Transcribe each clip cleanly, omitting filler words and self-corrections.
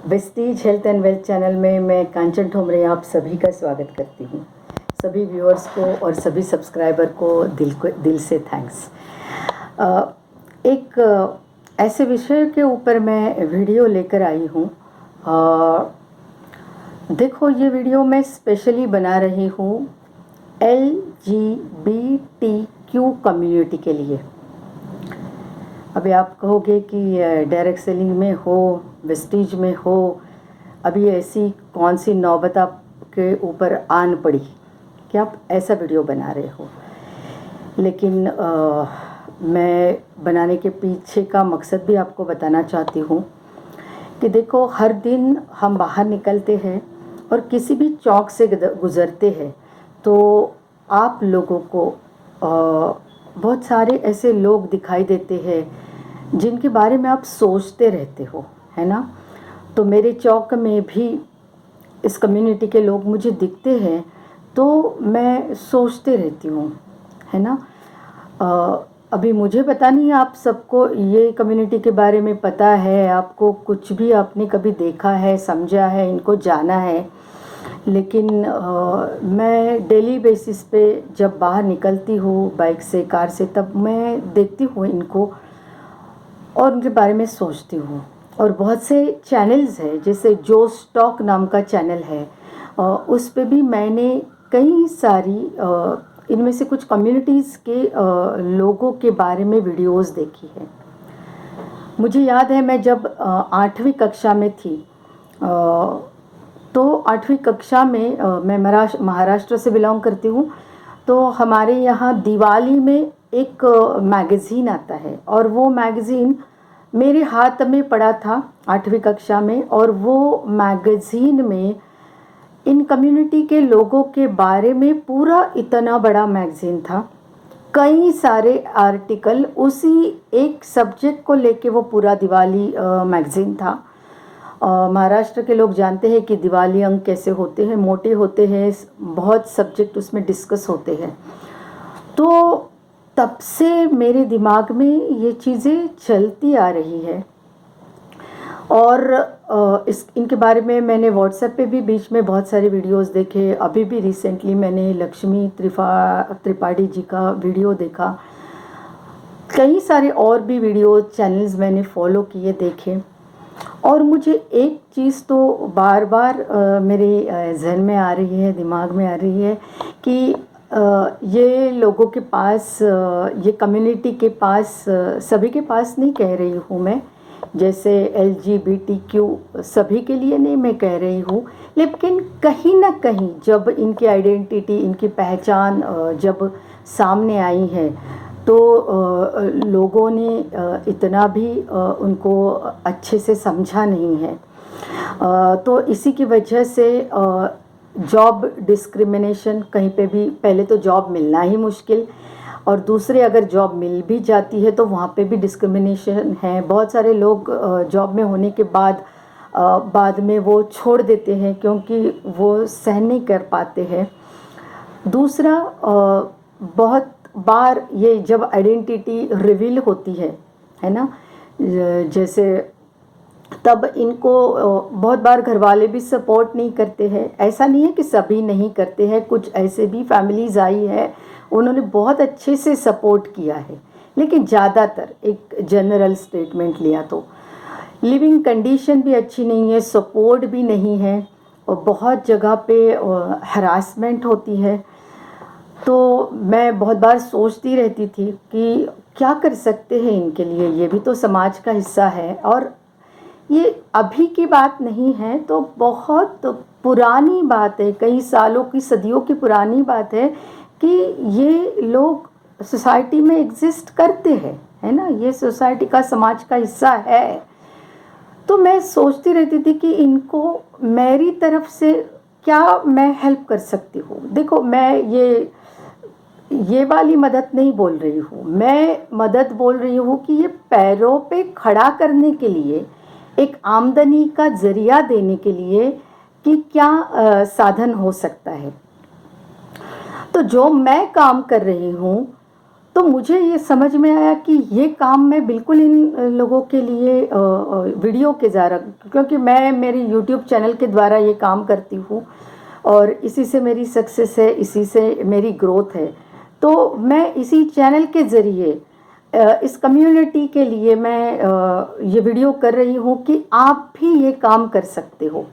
Vestige health and wealth channel में मैं कांचन ठोमरे आप सभी का स्वागत करती हूँ। सभी व्यूअर्स को और सभी सब्सक्राइबर को दिल से थैंक्स। एक ऐसे विषय के ऊपर मैं वीडियो लेकर आई हूँ। देखो, ये वीडियो मैं स्पेशली बना रही हूँ LGBTQ कम्युनिटी के लिए। अभी आप कहोगे कि डायरेक्ट सेलिंग में हो, वेस्टीज में हो, अभी ऐसी कौन सी नौबत आपके ऊपर आन पड़ी कि आप ऐसा वीडियो बना रहे हो। लेकिन मैं बनाने के पीछे का मकसद भी आपको बताना चाहती हूँ कि देखो, हर दिन हम बाहर निकलते हैं और किसी भी चौक से गुज़रते हैं तो आप लोगों को बहुत सारे ऐसे लोग दिखाई देते हैं जिनके बारे में आप सोचते रहते हो, है ना। तो मेरे चौक में भी इस कम्युनिटी के लोग मुझे दिखते हैं तो मैं सोचते रहती हूँ, है ना। अभी मुझे पता नहीं आप सबको ये कम्युनिटी के बारे में पता है, आपको कुछ भी आपने कभी देखा है, समझा है, इनको जाना है। लेकिन मैं डेली बेसिस पे जब बाहर निकलती हूँ बाइक से, कार से, तब मैं देखती हूँ इनको और उनके बारे में सोचती हूँ। और बहुत से चैनल्स हैं, जैसे जो स्टॉक नाम का चैनल है, उस पे भी मैंने कई सारी इनमें से कुछ कम्युनिटीज़ के लोगों के बारे में वीडियोस देखी है। मुझे याद है मैं जब 8वीं कक्षा में थी, तो 8वीं कक्षा में मैं महाराष्ट्र से बिलोंग करती हूँ। तो हमारे यहाँ दिवाली में एक मैगज़ीन आता है और वो मैगज़ीन मेरे हाथ में पड़ा था 8वीं कक्षा में। और वो मैगज़ीन में इन कम्युनिटी के लोगों के बारे में पूरा इतना बड़ा मैगज़ीन था, कई सारे आर्टिकल उसी एक सब्जेक्ट को लेके वो पूरा दिवाली मैगज़ीन था। महाराष्ट्र के लोग जानते हैं कि दिवाली अंक कैसे होते हैं, मोटे होते हैं, बहुत सब्जेक्ट उसमें डिस्कस होते हैं। तो तब से मेरे दिमाग में ये चीज़ें चलती आ रही है और इनके बारे में मैंने व्हाट्सएप पे भी बीच में बहुत सारे वीडियोस देखे। अभी भी रिसेंटली मैंने लक्ष्मी त्रिपाठी जी का वीडियो देखा। कई सारे और भी वीडियो चैनल्स मैंने फॉलो किए, देखे। और मुझे एक चीज़ तो बार बार मेरे जहन में आ रही है, दिमाग में आ रही है कि ये लोगों के पास, ये कम्युनिटी के पास, सभी के पास नहीं कह रही हूँ मैं, जैसे LGBTQ सभी के लिए नहीं मैं कह रही हूँ, लेकिन कहीं ना कहीं जब इनकी आइडेंटिटी, इनकी पहचान जब सामने आई है तो लोगों ने इतना भी उनको अच्छे से समझा नहीं है। तो इसी की वजह से जॉब डिस्क्रिमिनेशन कहीं पे भी, पहले तो जॉब मिलना ही मुश्किल, और दूसरे अगर जॉब मिल भी जाती है तो वहाँ पे भी डिस्क्रिमिनेशन है। बहुत सारे लोग जॉब में होने के बाद में वो छोड़ देते हैं क्योंकि वो सहन नहीं कर पाते हैं। दूसरा, बहुत बार ये जब आइडेंटिटी रिवील होती है ना, जैसे तब इनको बहुत बार घर वाले भी सपोर्ट नहीं करते हैं। ऐसा नहीं है कि सभी नहीं करते हैं, कुछ ऐसे भी फैमिलीज़ आई है उन्होंने बहुत अच्छे से सपोर्ट किया है। लेकिन ज़्यादातर, एक जनरल स्टेटमेंट लिया तो, लिविंग कंडीशन भी अच्छी नहीं है, सपोर्ट भी नहीं है और बहुत जगह पे हरासमेंट होती है। तो मैं बहुत बार सोचती रहती थी कि क्या कर सकते हैं इनके लिए, ये भी तो समाज का हिस्सा है। और ये अभी की बात नहीं है, तो बहुत पुरानी बात है, कई सालों की, सदियों की पुरानी बात है कि ये लोग सोसाइटी में एग्जिस्ट करते हैं, है ना। ये सोसाइटी का, समाज का हिस्सा है। तो मैं सोचती रहती थी कि इनको मेरी तरफ से क्या मैं हेल्प कर सकती हूँ। देखो, मैं ये वाली मदद नहीं बोल रही हूँ, मैं मदद बोल रही हूँ कि ये पैरों पे खड़ा करने के लिए, एक आमदनी का जरिया देने के लिए कि क्या साधन हो सकता है। तो जो मैं काम कर रही हूँ, तो मुझे ये समझ में आया कि ये काम मैं बिल्कुल इन लोगों के लिए वीडियो के ज़रिए, क्योंकि मैं मेरी यूट्यूब चैनल के द्वारा ये काम करती हूँ और इसी से मेरी सक्सेस है, इसी से मेरी ग्रोथ है। तो मैं इसी चैनल के ज़रिए इस कम्युनिटी के लिए मैं ये वीडियो कर रही हूँ कि आप भी ये काम कर सकते हो।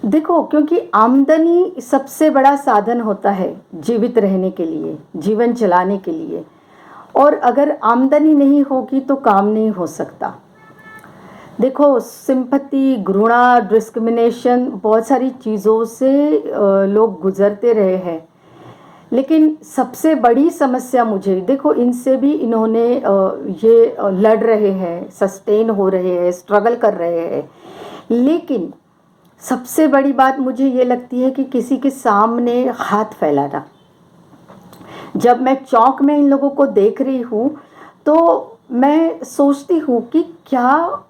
देखो, क्योंकि आमदनी सबसे बड़ा साधन होता है जीवित रहने के लिए, जीवन चलाने के लिए, और अगर आमदनी नहीं होगी तो काम नहीं हो सकता। देखो, सिंपैथी, घृणा, डिस्क्रिमिनेशन, बहुत सारी चीज़ों से लोग गुजरते रहे हैं, लेकिन सबसे बड़ी समस्या मुझे, देखो, इनसे भी इन्होंने ये लड़ रहे हैं, सस्टेन हो रहे हैं, स्ट्रगल कर रहे हैं, लेकिन सबसे बड़ी बात मुझे ये लगती है कि किसी के सामने हाथ फैलाना। जब मैं चौक में इन लोगों को देख रही हूँ तो मैं सोचती हूँ कि क्या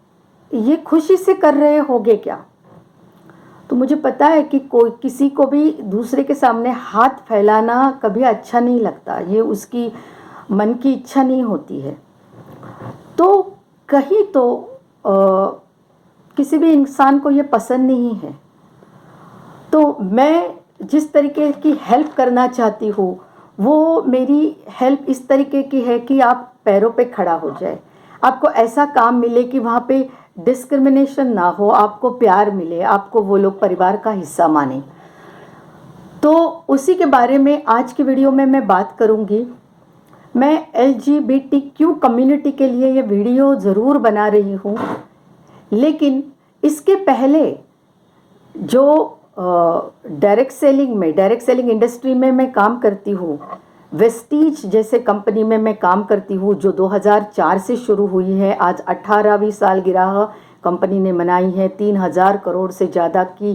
ये खुशी से कर रहे होंगे क्या। तो मुझे पता है कि कोई किसी को भी दूसरे के सामने हाथ फैलाना कभी अच्छा नहीं लगता, ये उसकी मन की इच्छा नहीं होती है। तो कहीं तो किसी भी इंसान को ये पसंद नहीं है। तो मैं जिस तरीके की हेल्प करना चाहती हूँ वो मेरी हेल्प इस तरीके की है कि आप पैरों पे खड़ा हो जाए, आपको ऐसा काम मिले कि वहाँ पे डिस्क्रिमिनेशन ना हो, आपको प्यार मिले, आपको वो लोग परिवार का हिस्सा माने। तो उसी के बारे में आज की वीडियो में मैं बात करूँगी। मैं LGBTQ कम्युनिटी के लिए ये वीडियो ज़रूर बना रही हूँ, लेकिन इसके पहले जो डायरेक्ट सेलिंग इंडस्ट्री में मैं काम करती हूँ, वेस्टीज जैसे कंपनी में मैं काम करती हूँ जो 2004 से शुरू हुई है, आज 18वीं सालगिरह कंपनी ने मनाई है। 3000 करोड़ से ज़्यादा की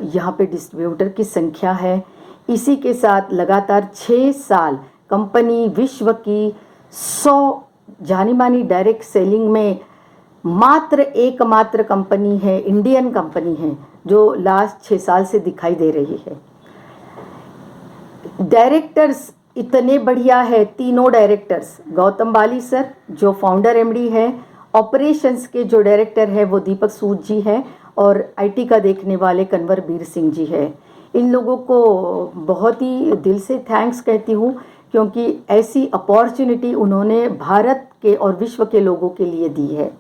यहाँ पे डिस्ट्रीब्यूटर की संख्या है। इसी के साथ लगातार 6 साल कंपनी विश्व की 100 जानी मानी डायरेक्ट सेलिंग में एकमात्र कंपनी है, इंडियन कंपनी है, जो लास्ट 6 साल से दिखाई दे रही है। डायरेक्टर्स इतने बढ़िया है, तीनों डायरेक्टर्स, गौतम बाली सर जो फाउंडर MD है, ऑपरेशंस के जो डायरेक्टर है वो दीपक सूद जी है, और IT का देखने वाले कन्वर बीर सिंह जी है। इन लोगों को बहुत ही दिल से थैंक्स कहती हूँ, क्योंकि ऐसी अपॉर्चुनिटी उन्होंने भारत के और विश्व के लोगों के लिए दी है।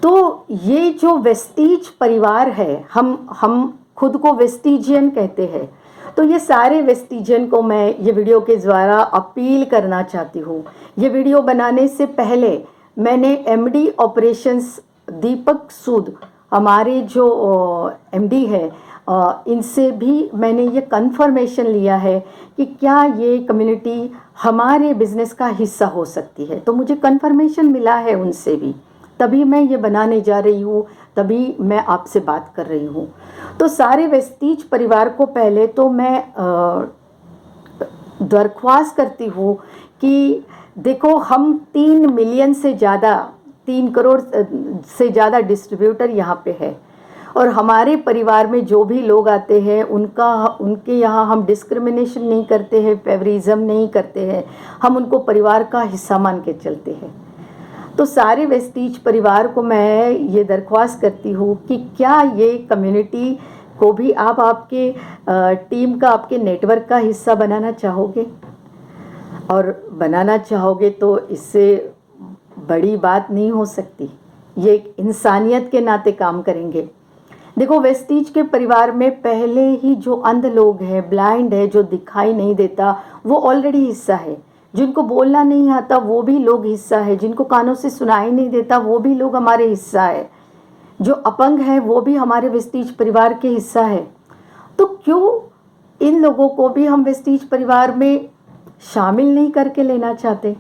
तो ये जो वेस्टीज परिवार है, हम खुद को वेस्टीजियन कहते हैं, तो ये सारे वेस्टीजियन को मैं ये वीडियो के द्वारा अपील करना चाहती हूँ। ये वीडियो बनाने से पहले मैंने MD ऑपरेशंस दीपक सूद, हमारे जो MD है, इनसे भी मैंने ये कंफर्मेशन लिया है कि क्या ये कम्युनिटी हमारे बिजनेस का हिस्सा हो सकती है। तो मुझे कंफर्मेशन मिला है उनसे भी, तभी मैं ये बनाने जा रही हूँ, तभी मैं आपसे बात कर रही हूँ। तो सारे वेस्टीज परिवार को पहले तो मैं दरख्वास्त करती हूँ कि देखो, हम 3 मिलियन से ज़्यादा, 3 करोड़ से ज़्यादा डिस्ट्रीब्यूटर यहाँ पे है, और हमारे परिवार में जो भी लोग आते हैं उनके यहाँ हम डिस्क्रिमिनेशन नहीं करते हैं, फेवरिज्म नहीं करते हैं, हम उनको परिवार का हिस्सा मान के चलते हैं। तो सारे वेस्टीज परिवार को मैं ये दरख्वास्त करती हूँ कि क्या ये कम्युनिटी को भी आप आपके टीम का, आपके नेटवर्क का हिस्सा बनाना चाहोगे, और बनाना चाहोगे तो इससे बड़ी बात नहीं हो सकती, ये एक इंसानियत के नाते काम करेंगे। देखो, वेस्टीज के परिवार में पहले ही जो अंध लोग हैं, ब्लाइंड है, जो दिखाई नहीं देता, वो ऑलरेडी हिस्सा है। जिनको बोलना नहीं आता वो भी लोग हिस्सा है, जिनको कानों से सुनाई नहीं देता वो भी लोग हमारे हिस्सा है, जो अपंग है वो भी हमारे वेस्टीज परिवार के हिस्सा है। तो क्यों इन लोगों को भी हम वेस्टीज परिवार में शामिल नहीं करके लेना चाहते।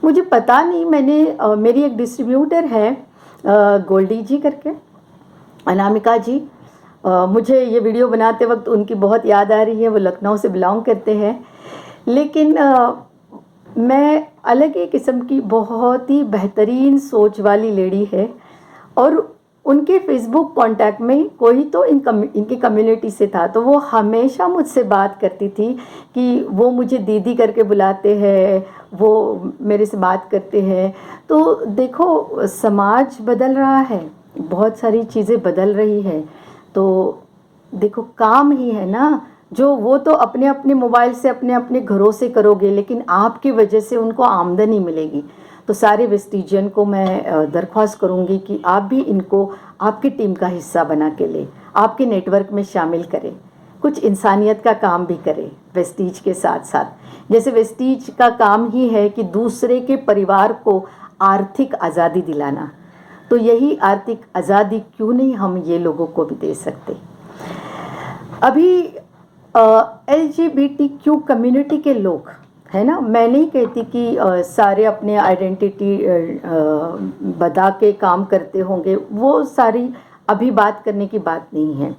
मुझे पता नहीं, मैंने मेरी एक डिस्ट्रीब्यूटर है गोल्डी जी करके, अनामिका जी, मुझे ये वीडियो बनाते वक्त उनकी बहुत याद आ रही है। वो लखनऊ से बिलोंग करते हैं, लेकिन मैं अलग ही किस्म की बहुत ही बेहतरीन सोच वाली लेडी है, और उनके फेसबुक कांटेक्ट में कोई तो इनकी कम्युनिटी से था, तो वो हमेशा मुझसे बात करती थी कि वो मुझे दीदी करके बुलाते हैं, वो मेरे से बात करते हैं। तो देखो, समाज बदल रहा है, बहुत सारी चीज़ें बदल रही है। तो देखो, काम ही है ना, जो वो तो अपने अपने मोबाइल से अपने अपने घरों से करोगे, लेकिन आपकी वजह से उनको आमदनी मिलेगी। तो सारे वेस्टिजियन को मैं दरख्वास्त करूंगी कि आप भी इनको आपकी टीम का हिस्सा बना के ले, आपके नेटवर्क में शामिल करें, कुछ इंसानियत का काम भी करें वेस्टीज के साथ साथ। जैसे वेस्टीज का काम ही है कि दूसरे के परिवार को आर्थिक आज़ादी दिलाना, तो यही आर्थिक आज़ादी क्यों नहीं हम ये लोगों को भी दे सकते। अभी LGBTQ कम्युनिटी के लोग है ना, मैं नहीं कहती कि सारे अपने आइडेंटिटी बता के काम करते होंगे, वो सारी अभी बात करने की बात नहीं है।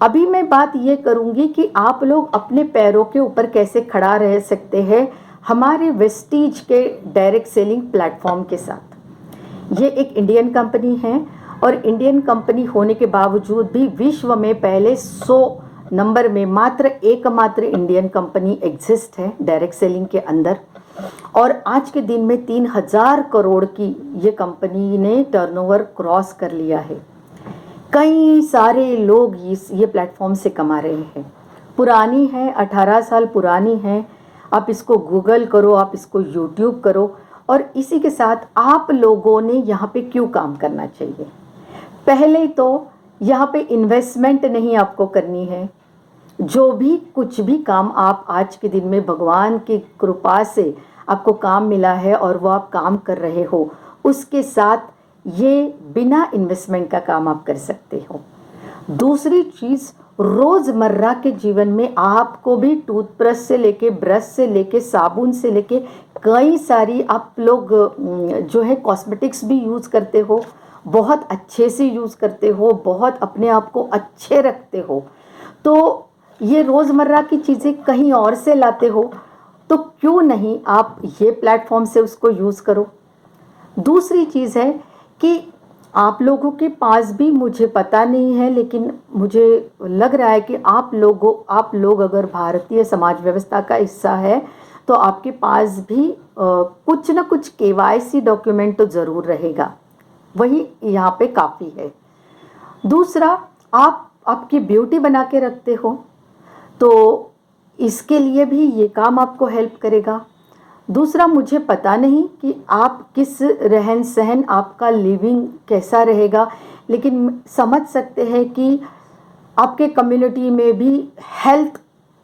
अभी मैं बात ये करूँगी कि आप लोग अपने पैरों के ऊपर कैसे खड़ा रह सकते हैं हमारे वेस्टीज के डायरेक्ट सेलिंग प्लेटफॉर्म के साथ। ये एक इंडियन कंपनी है, और इंडियन कंपनी होने के बावजूद भी विश्व में पहले 100 नंबर में मात्र एकमात्र इंडियन कंपनी एग्जिस्ट है डायरेक्ट सेलिंग के अंदर। और आज के दिन में 3000 करोड़ की ये कंपनी ने टर्नओवर क्रॉस कर लिया है। कई सारे लोग ये प्लेटफॉर्म से कमा रहे हैं। पुरानी है, 18 साल पुरानी है। आप इसको गूगल करो, आप इसको यूट्यूब करो। और इसी के साथ आप लोगों ने यहाँ पे क्यों काम करना चाहिए। पहले तो यहाँ पे इन्वेस्टमेंट नहीं आपको करनी है। जो भी कुछ भी काम आप आज के दिन में भगवान की कृपा से आपको काम मिला है और वो आप काम कर रहे हो, उसके साथ ये बिना इन्वेस्टमेंट का काम आप कर सकते हो। दूसरी चीज़, रोज़मर्रा के जीवन में आपको भी टूथब्रश से लेके, ब्रश से लेके, साबुन से लेके कई सारी आप लोग जो है कॉस्मेटिक्स भी यूज़ करते हो, बहुत अच्छे से यूज़ करते हो, बहुत अपने आप को अच्छे रखते हो। तो ये रोज़मर्रा की चीज़ें कहीं और से लाते हो, तो क्यों नहीं आप ये प्लेटफॉर्म से उसको यूज़ करो। दूसरी चीज़ है कि आप लोगों के पास भी, मुझे पता नहीं है लेकिन मुझे लग रहा है कि आप लोग अगर भारतीय समाज व्यवस्था का हिस्सा है तो आपके पास भी कुछ ना कुछ KYC डॉक्यूमेंट तो ज़रूर रहेगा, वही यहाँ पे काफ़ी है। दूसरा, आप आपकी ब्यूटी बना के रखते हो, तो इसके लिए भी ये काम आपको हेल्प करेगा। दूसरा, मुझे पता नहीं कि आप किस रहन सहन, आपका लिविंग कैसा रहेगा, लेकिन समझ सकते हैं कि आपके कम्युनिटी में भी हेल्थ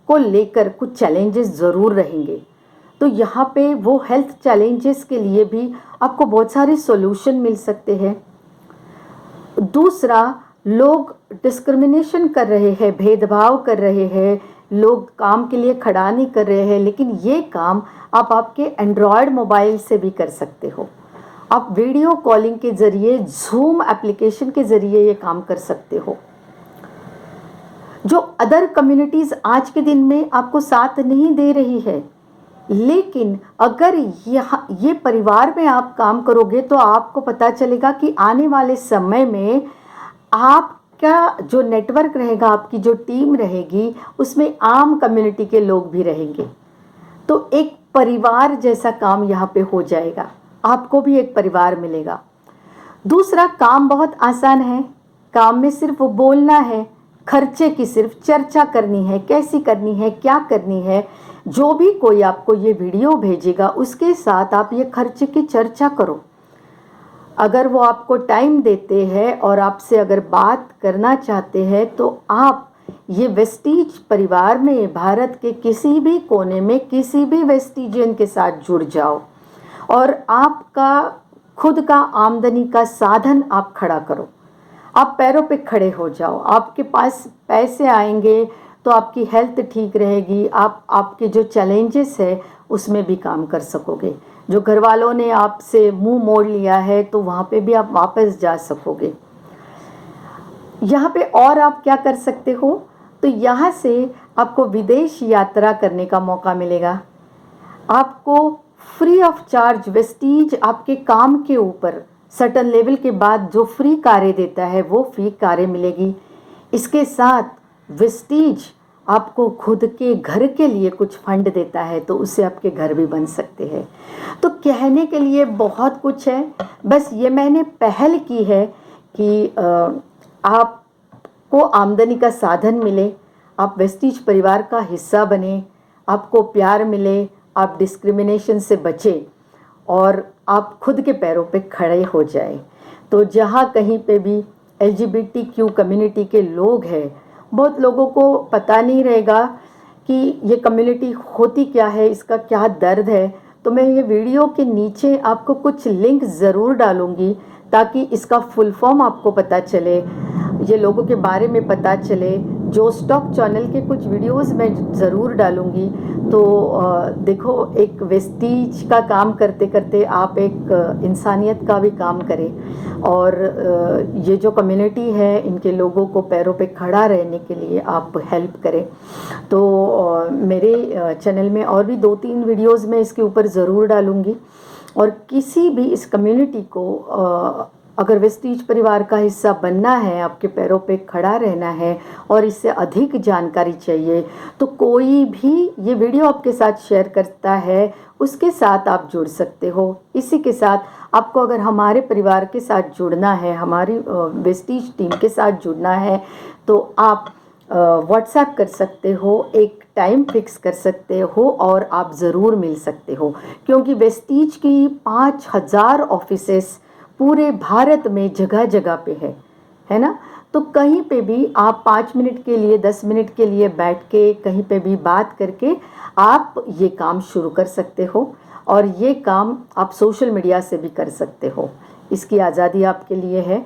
को लेकर कुछ चैलेंजेस ज़रूर रहेंगे। तो यहाँ पे वो हेल्थ चैलेंजेस के लिए भी आपको बहुत सारे सॉल्यूशन मिल सकते हैं। दूसरा, लोग डिस्क्रिमिनेशन कर रहे हैं, भेदभाव कर रहे हैं, लोग काम के लिए खड़ा नहीं कर रहे हैं, लेकिन ये काम आप आपके एंड्रॉयड मोबाइल से भी कर सकते हो। आप वीडियो कॉलिंग के ज़रिए, जूम एप्लीकेशन के ज़रिए ये काम कर सकते हो। जो अदर कम्युनिटीज़ आज के दिन में आपको साथ नहीं दे रही है, लेकिन अगर ये परिवार में आप काम करोगे तो आपको पता चलेगा कि आने वाले समय में आपका जो नेटवर्क रहेगा, आपकी जो टीम रहेगी, उसमें आम कम्युनिटी के लोग भी रहेंगे। तो एक परिवार जैसा काम यहाँ पे हो जाएगा, आपको भी एक परिवार मिलेगा। दूसरा, काम बहुत आसान है। काम में सिर्फ बोलना है, खर्चे की सिर्फ चर्चा करनी है, कैसी करनी है, क्या करनी है। जो भी कोई आपको ये वीडियो भेजेगा उसके साथ आप ये खर्चे की चर्चा करो। अगर वो आपको टाइम देते हैं और आपसे अगर बात करना चाहते हैं तो आप ये वेस्टीज परिवार में भारत के किसी भी कोने में किसी भी वेस्टीजियन के साथ जुड़ जाओ और आपका खुद का आमदनी का साधन आप खड़ा करो। आप पैरों पे खड़े हो जाओ, आपके पास पैसे आएंगे तो आपकी हेल्थ ठीक रहेगी, आप आपके जो चैलेंजेस है उसमें भी काम कर सकोगे। जो घर वालों ने आपसे मुंह मोड़ लिया है तो वहाँ पे भी आप वापस जा सकोगे। यहाँ पे और आप क्या कर सकते हो, तो यहाँ से आपको विदेश यात्रा करने का मौका मिलेगा। आपको फ्री ऑफ चार्ज वेस्टीज आपके काम के ऊपर सर्टन लेवल के बाद जो फ्री कारें देता है वो फ्री कारें मिलेगी। इसके साथ वेस्टीज आपको खुद के घर के लिए कुछ फंड देता है, तो उससे आपके घर भी बन सकते हैं। तो कहने के लिए बहुत कुछ है, बस ये मैंने पहल की है कि आपको आमदनी का साधन मिले, आप वेस्टीज परिवार का हिस्सा बने, आपको प्यार मिले, आप डिस्क्रिमिनेशन से बचें और आप खुद के पैरों पे खड़े हो जाए। तो जहाँ कहीं पे भी LGBTQ कम्युनिटी के लोग हैं, बहुत लोगों को पता नहीं रहेगा कि ये कम्युनिटी होती क्या है, इसका क्या दर्द है। तो मैं ये वीडियो के नीचे आपको कुछ लिंक ज़रूर डालूँगी ताकि इसका फुल फॉर्म आपको पता चले, ये लोगों के बारे में पता चले। जो स्टॉक चैनल के कुछ वीडियोस मैं ज़रूर डालूँगी। तो देखो, एक वेस्टीज का काम करते करते आप एक इंसानियत का भी काम करें और ये जो कम्युनिटी है इनके लोगों को पैरों पे खड़ा रहने के लिए आप हेल्प करें। तो मेरे चैनल में और भी 2-3 वीडियोस मैं इसके ऊपर ज़रूर डालूँगी। और किसी भी इस कम्युनिटी को अगर वेस्टीज परिवार का हिस्सा बनना है, आपके पैरों पे खड़ा रहना है और इससे अधिक जानकारी चाहिए, तो कोई भी ये वीडियो आपके साथ शेयर करता है उसके साथ आप जुड़ सकते हो। इसी के साथ आपको अगर हमारे परिवार के साथ जुड़ना है, हमारी वेस्टीज टीम के साथ जुड़ना है, तो आप व्हाट्सएप कर सकते हो, एक टाइम फिक्स कर सकते हो और आप ज़रूर मिल सकते हो। क्योंकि वेस्टीज की 5000 ऑफिसेस पूरे भारत में जगह जगह पे है ना। तो कहीं पे भी आप 5 मिनट के लिए, 10 मिनट के लिए बैठ के कहीं पे भी बात करके आप ये काम शुरू कर सकते हो और ये काम आप सोशल मीडिया से भी कर सकते हो। इसकी आज़ादी आपके लिए है।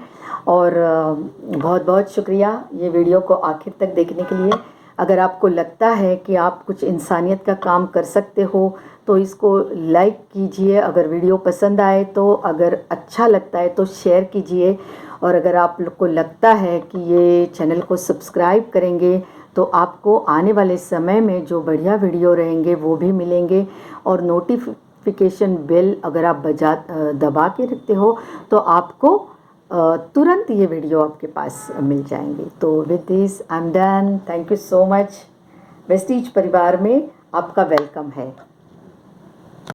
और बहुत बहुत शुक्रिया ये वीडियो को आखिर तक देखने के लिए। अगर आपको लगता है कि आप कुछ इंसानियत का काम कर सकते हो तो इसको लाइक कीजिए, अगर वीडियो पसंद आए तो, अगर अच्छा लगता है तो शेयर कीजिए, और अगर आप लोग को लगता है कि ये चैनल को सब्सक्राइब करेंगे तो आपको आने वाले समय में जो बढ़िया वीडियो रहेंगे वो भी मिलेंगे। और नोटिफिकेशन बेल अगर आप दबा के रखते हो तो आपको तुरंत ये वीडियो आपके पास मिल जाएंगे। तो with this I am done. Thank you so much. Vestige परिवार में आपका वेलकम है।